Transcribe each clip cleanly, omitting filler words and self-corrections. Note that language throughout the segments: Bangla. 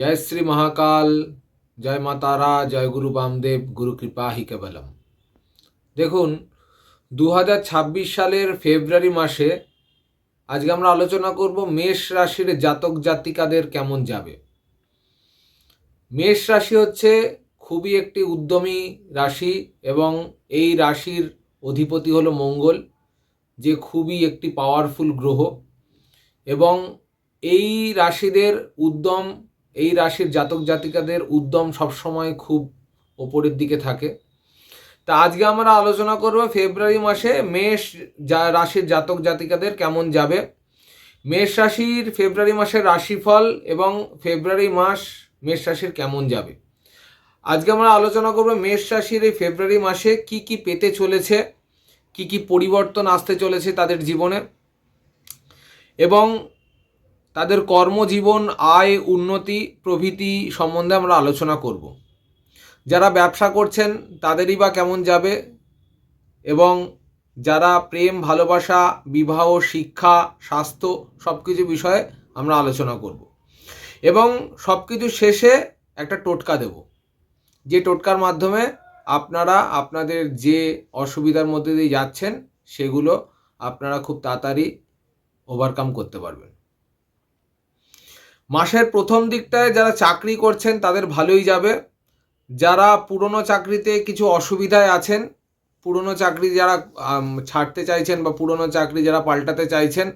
জয় শ্রী মহাকাল, জয় মা তারা, জয় গুরু বামদেব, গুরু কৃপা হি কেবলম। দেখুন, 2026 সালের ফেব্রুয়ারি মাসে আজকে আমরা আলোচনা করব মেষ রাশির জাতক জাতিকাদের কেমন যাবে। মেষ রাশি হচ্ছে খুবই একটি উদ্যমী রাশি এবং এই রাশির অধিপতি হলো মঙ্গল, যে খুবই একটি পাওয়ারফুল গ্রহ। এবং এই রাশিদের উদ্যম, এই রাশির জাতক জাতিকাদের উদ্যম সবসময় খুব ওপরের দিকে থাকে। তা আজকে আমরা আলোচনা করব ফেব্রুয়ারি মাসে মেষ রাশির জাতক জাতিকাদের কেমন যাবে। মেষ রাশির ফেব্রুয়ারি মাসের রাশিফল এবং ফেব্রুয়ারি মাস মেষ রাশির কেমন যাবে। আজকে আমরা আলোচনা করব মেষ রাশির এই ফেব্রুয়ারি মাসে কি কি পেতে চলেছে, কি কি পরিবর্তন আসতে চলেছে তাদের জীবনে, এবং তাদের কর্মজীবন, আয়, উন্নতি প্রভৃতি সম্বন্ধে আমরা আলোচনা করব। যারা ব্যবসা করছেন তাদেরই বা কেমন যাবে, এবং যারা প্রেম, ভালোবাসা, বিবাহ, শিক্ষা, স্বাস্থ্য সব কিছু বিষয়ে আমরা আলোচনা করব। এবং সব কিছু শেষে একটা টোটকা দেব, যে টোটকার মাধ্যমে আপনারা আপনাদের যে অসুবিধার মধ্যে দিয়ে যাচ্ছেন সেগুলো আপনারা খুব তাড়াতাড়ি ওভারকাম করতে পারবেন। মাসের প্রথম দিকটায় যারা চাকরি করছেন তাদের ভালোই যাবে। যারা পুরনো চাকরিতে কিছু অসুবিধায় আছেন, পুরনো চাকরি যারা ছাড়তে চাইছেন বা পুরনো চাকরি যারা পাল্টাতে চাইছেন,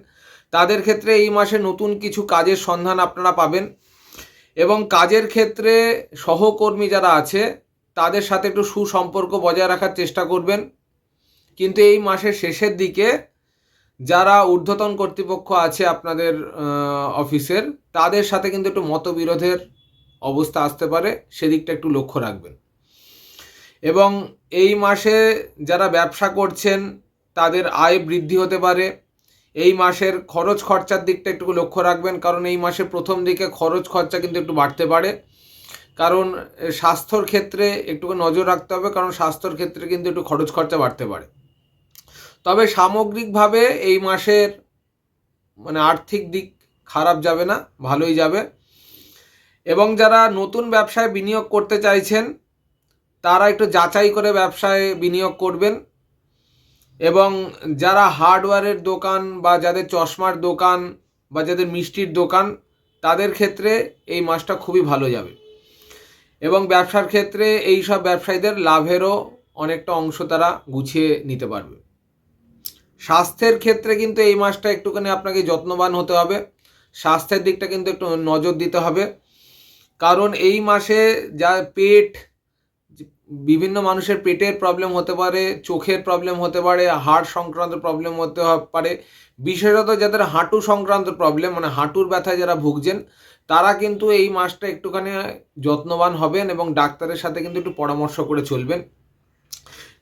তাদের ক্ষেত্রে এই মাসে নতুন কিছু কাজের সন্ধান আপনারা পাবেন। এবং কাজের ক্ষেত্রে সহকর্মী যারা আছে তাদের সাথে একটু সুসম্পর্ক বজায় রাখার চেষ্টা করবেন। কিন্তু এই মাসের শেষের দিকে যারা ঊর্ধ্বতন কর্তৃপক্ষ আছে আপনাদের অফিসের, তাদের সাথে কিন্তু একটু মতবিরোধের অবস্থা আসতে পারে, সেদিকটা একটু লক্ষ্য রাখবেন। এবং এই মাসে যারা ব্যবসা করছেন তাদের আয় বৃদ্ধি হতে পারে। এই মাসের খরচ খরচার দিকটা একটু লক্ষ্য রাখবেন, কারণ এই মাসের প্রথম দিকে খরচ খরচা কিন্তু একটু বাড়তে পারে। কারণ স্বাস্থ্যর ক্ষেত্রে একটু নজর রাখতে হবে, কারণ স্বাস্থ্যর ক্ষেত্রে কিন্তু একটু খরচ খরচা বাড়তে পারে। তবে সামগ্রিকভাবে এই মাসের আর্থিক দিক খারাপ যাবে না, ভালোই যাবে। এবং যারা নতুন ব্যবসায় বিনিয়োগ করতে চাইছেন তারা একটু যাচাই করে ব্যবসায় বিনিয়োগ করবেন। এবং যারা হার্ডওয়্যারের দোকান বা যাদের চশমার দোকান বা যাদের মিষ্টির দোকান, তাদের ক্ষেত্রে এই মাসটা খুবই ভালো যাবে। এবং ব্যবসার ক্ষেত্রে এই সব ব্যবসায়ীদের লাভেরও অনেকটা অংশ তারা গুছিয়ে নিতে পারবে। স্বাস্থ্যের ক্ষেত্রে কিন্তু এই মাসটা একটুখানি আপনাকে যত্নবান হতে হবে, স্বাস্থ্যের দিকটা কিন্তু একটু নজর দিতে হবে। কারণ এই মাসে যা বিভিন্ন মানুষের পেটের প্রবলেম হতে পারে, চোখের প্রবলেম হতে পারে, হাড় সংক্রান্ত প্রবলেম হতে পারে। বিশেষত যাদের হাঁটু সংক্রান্ত প্রবলেম, হাঁটুর ব্যথায় যারা ভুগছেন, তারা কিন্তু এই মাসটা একটুখানি যত্নবান হবেন এবং ডাক্তারের সাথে কিন্তু একটু পরামর্শ করে চলবেন।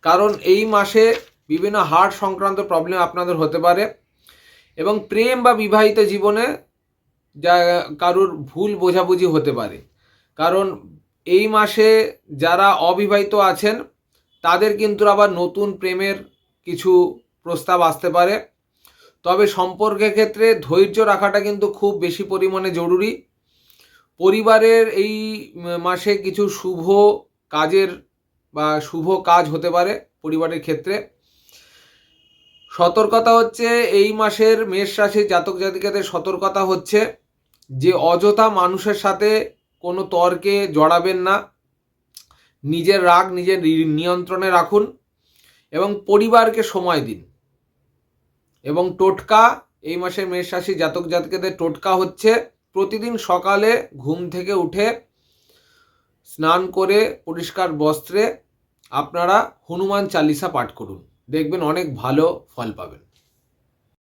কারণ এই মাসে বিভিন্ন হার্ট সংক্রান্ত প্রবলেম আপনাদের হতে পারে। এবং প্রেম বা বিবাহিত জীবনে যা কারুর ভুল বোঝাবুঝি হতে পারে। কারণ এই মাসে যারা অবিবাহিত আছেন তাদের কিন্তু আবার নতুন প্রেমের কিছু প্রস্তাব আসতে পারে। তবে সম্পর্কের ক্ষেত্রে ধৈর্য রাখাটা কিন্তু খুব বেশি পরিমাণে জরুরি। পরিবারের এই মাসে কিছু শুভ কাজের বা শুভ কাজ হতে পারে পরিবারের ক্ষেত্রে। সতর্কতা হচ্ছে এই মাসের মেষ রাশির জাতক জাতিকাদের সতর্কতা হচ্ছে যে অযথা মানুষের সাথে কোনো তর্কে জড়াবেন না। নিজের রাগ নিজের নিয়ন্ত্রণে রাখুন এবং পরিবারকে সময় দিন। এবং টোটকা, এই মাসে মেষ রাশি জাতক জাতিকাদের টোটকা হচ্ছে প্রতিদিন সকালে ঘুম থেকে উঠে স্নান করে পরিষ্কার বস্ত্রে আপনারা হনুমান চালিসা পাঠ করুন, দেখবেন অনেক ভালো ফল পাবেন।